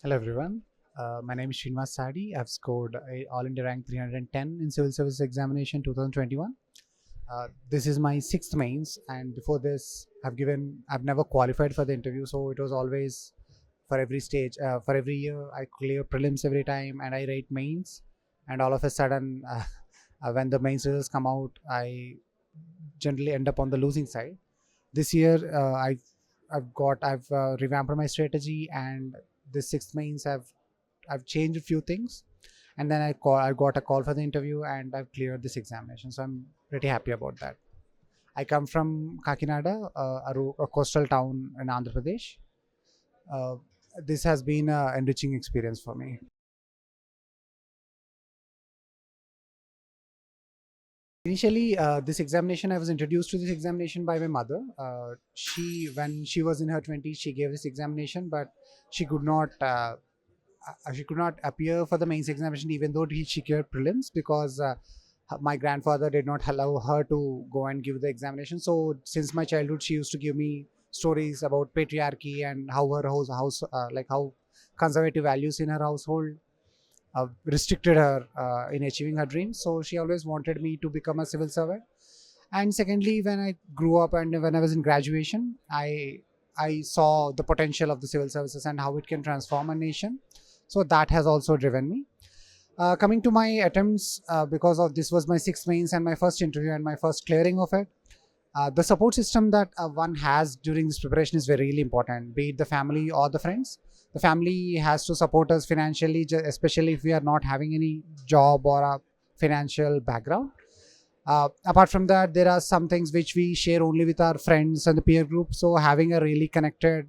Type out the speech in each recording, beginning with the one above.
Hello everyone. My name is Srinivas Sadi. I've scored a All India rank 310 in Civil Service Examination 2021. This is my sixth mains, and before this, I've never qualified for the interview, so it was always for every stage, for every year, I clear prelims every time, and I write mains. And all of a sudden, when the mains results come out, I generally end up on the losing side. This year, I've revamped my strategy, and this sixth mains I've changed a few things, and then I got a call for the interview, and I've cleared this examination. So I'm pretty happy about that. I come from Kakinada, a coastal town in Andhra Pradesh. Uh, this has been an enriching experience for me. Initially, this examination, I was introduced to this examination by my mother. When she was in her 20s, she gave this examination, but she could not. She could not appear for the mains examination even though she cleared prelims because my grandfather did not allow her to go and give the examination. So since my childhood, she used to give me stories about patriarchy and how her house like how conservative values in her household restricted her in achieving her dreams. So she always wanted me to become a civil servant. And secondly, when I grew up and when I was in graduation, I saw the potential of the civil services and how it can transform a nation. So that has also driven me. Coming to my attempts, because of this was my sixth mains and my first interview and my first clearing of it. The support system that one has during this preparation is very really important, be it the family or the friends. The family has to support us financially, especially if we are not having any job or a financial background. Apart from that, there are some things which we share only with our friends and the peer group. So having a really connected,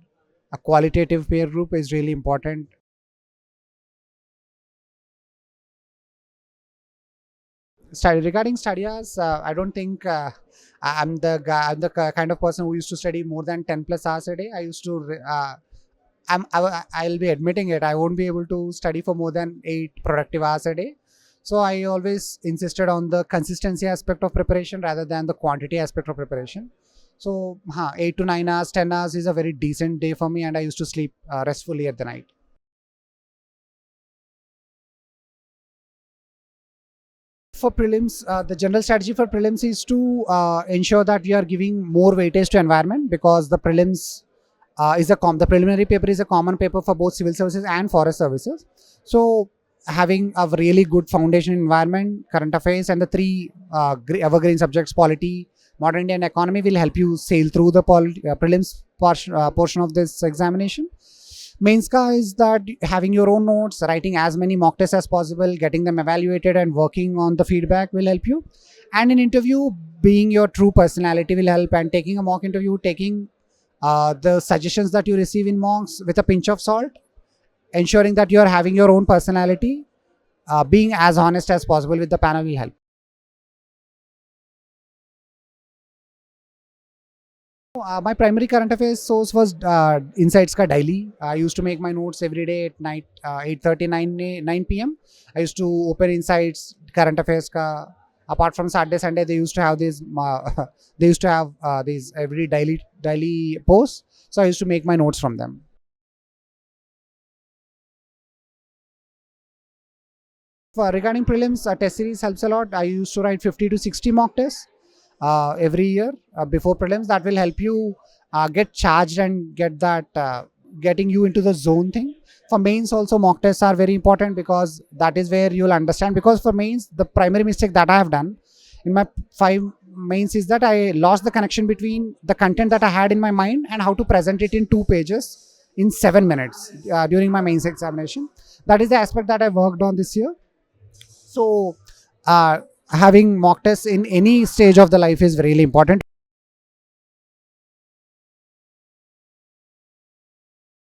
a qualitative peer group is really important. Regarding studies, I don't think I'm the kind of person who used to study more than 10 plus hours a day. I used to. I'll be admitting it. I won't be able to study for more than 8 productive hours a day. So I always insisted on the consistency aspect of preparation rather than the quantity aspect of preparation. So 8 to 9 hours, 10 hours is a very decent day for me, and I used to sleep restfully at the night. For prelims, the general strategy for prelims is to ensure that we are giving more weightage to environment, because the prelims the preliminary paper is a common paper for both civil services and forest services. So having a really good foundation in environment, current affairs, and the three evergreen subjects, polity, modern Indian economy, will help you sail through the prelims portion of this examination. Mains ka is that having your own notes, writing as many mock tests as possible, getting them evaluated, and working on the feedback will help you. And in interview, being your true personality will help. And taking a mock interview, taking the suggestions that you receive in mocks with a pinch of salt, ensuring that you are having your own personality, being as honest as possible with the panel will help. My primary current affairs source was Insights ka daily. I used to make my notes every day at night, 8:30, 9 p.m. I used to open Insights current affairs ka. Apart from Saturday, Sunday, they used to have these. They used to have these every daily posts. So I used to make my notes from them. Regarding prelims, test series helps a lot. I used to write 50 to 60 mock tests every year before prelims. That will help you get charged and getting you into the zone thing. For mains also, mock tests are very important, because that is where you'll understand. Because for mains, the primary mistake that I have done in my 5 mains is that I lost the connection between the content that I had in my mind and how to present it in 2 pages in 7 minutes during my mains examination. That is the aspect that I worked on this year. So having mock tests in any stage of the life is really important.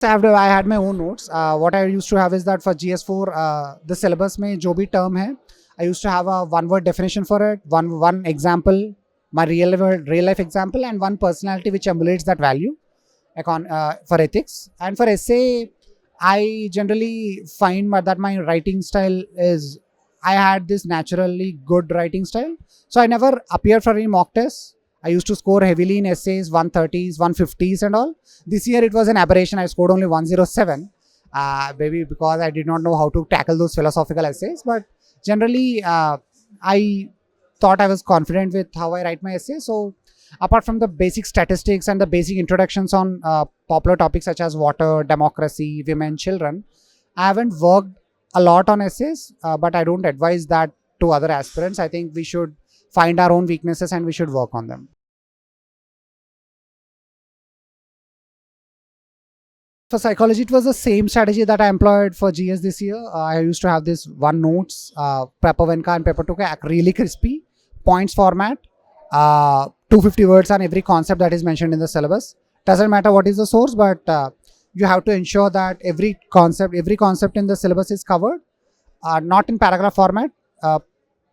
I had my own notes. What I used to have is that for GS4, the syllabus mein jo bhi term hai, I used to have a one-word definition for it, one example, my real life example, and one personality which emulates that value for ethics. And for essay, I generally find that my writing style is, I had this naturally good writing style. So I never appeared for any mock tests. I used to score heavily in essays, 130s, 150s and all. This year it was an aberration. I scored only 107. maybe because I did not know how to tackle those philosophical essays. But generally, I thought I was confident with how I write my essay. So apart from the basic statistics and the basic introductions on popular topics such as water, democracy, women, children, I haven't worked a lot on essays, but I don't advise that to other aspirants. I think we should find our own weaknesses and we should work on them. For psychology, it was the same strategy that I employed for GS this year. I used to have this one notes, paper 1 and paper 2, really crispy, points format, 250 words on every concept that is mentioned in the syllabus. Doesn't matter what is the source, but you have to ensure that every concept in the syllabus is covered, not in paragraph format,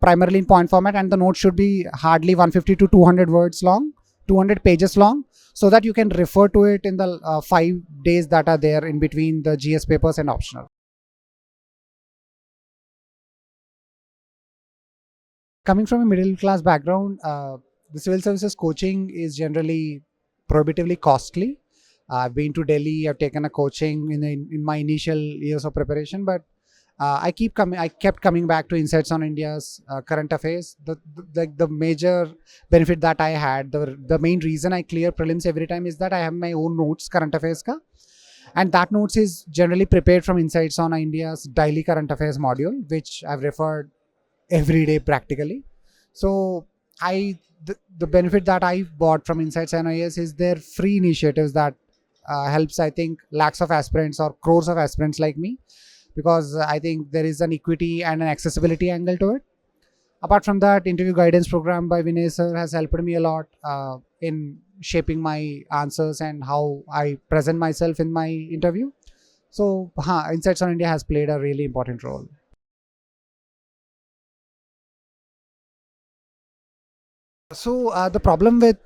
primarily in point format, and the note should be hardly 150 to 200 words long, 200 pages long, so that you can refer to it in the 5 days that are there in between the GS papers and optional. Coming from a middle class background, the civil services coaching is generally prohibitively costly. I've been to Delhi, I've taken a coaching in my initial years of preparation, but I kept coming back to Insights on India's current affairs. The major benefit that I had, the main reason I clear prelims every time is that I have my own notes, current affairs ka, and that notes is generally prepared from Insights on India's daily current affairs module, which I've referred every day practically. So the benefit that I bought from Insights on IAS is their free initiatives that helps, I think, lakhs of aspirants or crores of aspirants like me, because I think there is an equity and an accessibility angle to it. Apart from that, interview guidance program by Vinay Sir has helped me a lot in shaping my answers and how I present myself in my interview. So Insights on India has played a really important role. So the problem with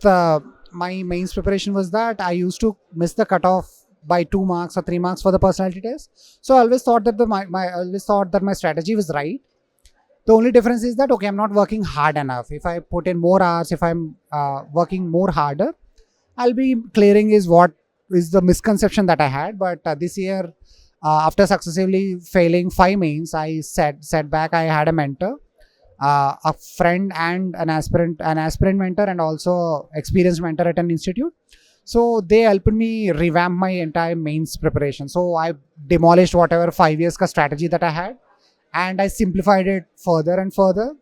my mains preparation was that I used to miss the cutoff by 2 marks or 3 marks for the personality test. So I always thought that my strategy was right. The only difference is that, okay, I'm not working hard enough. If I put in more hours, if I'm working more harder, I'll be clearing is what is the misconception that I had. But this year, after successively failing 5 mains, I set back. I had a mentor, a friend and an aspirant mentor, and also experienced mentor at an institute. So they helped me revamp my entire mains preparation. So I demolished whatever 5 years ka strategy that I had, and I simplified it further and further.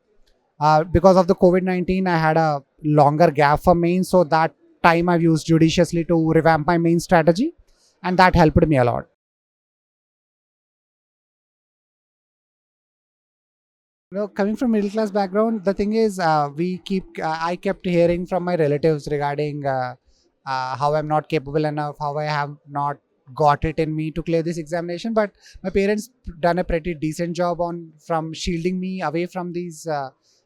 Because of the COVID-19, I had a longer gap for mains, so that time I've used judiciously to revamp my main strategy, and that helped me a lot. Coming from middle class background, the thing is, I kept hearing from my relatives regarding how I'm not capable enough, how I have not got it in me to clear this examination. But my parents done a pretty decent job from shielding me away from these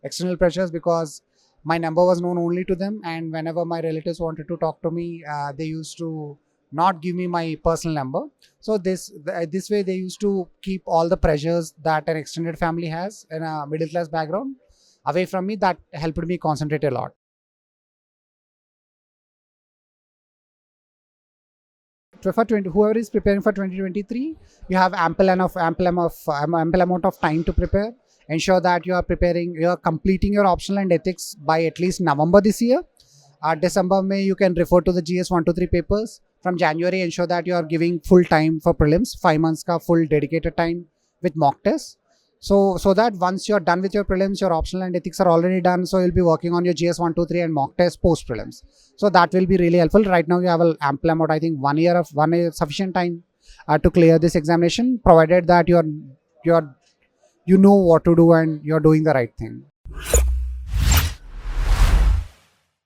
external pressures, because my number was known only to them, and whenever my relatives wanted to talk to me, they used to not give me my personal number. So this way they used to keep all the pressures that an extended family has in a middle class background away from me. That helped me concentrate a lot. Whoever is preparing for 2023, you have ample amount of time to prepare. Ensure that you are completing your optional and ethics by at least November this year. December, May, you can refer to the GS 123 papers. From January, ensure that you are giving full time for prelims, 5 months ka full dedicated time with mock tests. So that once you're done with your prelims, your optional and ethics are already done. So you'll be working on your GS 123 and mock test post prelims. So that will be really helpful. Right now you have an ample amount, I think 1 year sufficient time to clear this examination, provided that you know what to do and you're doing the right thing.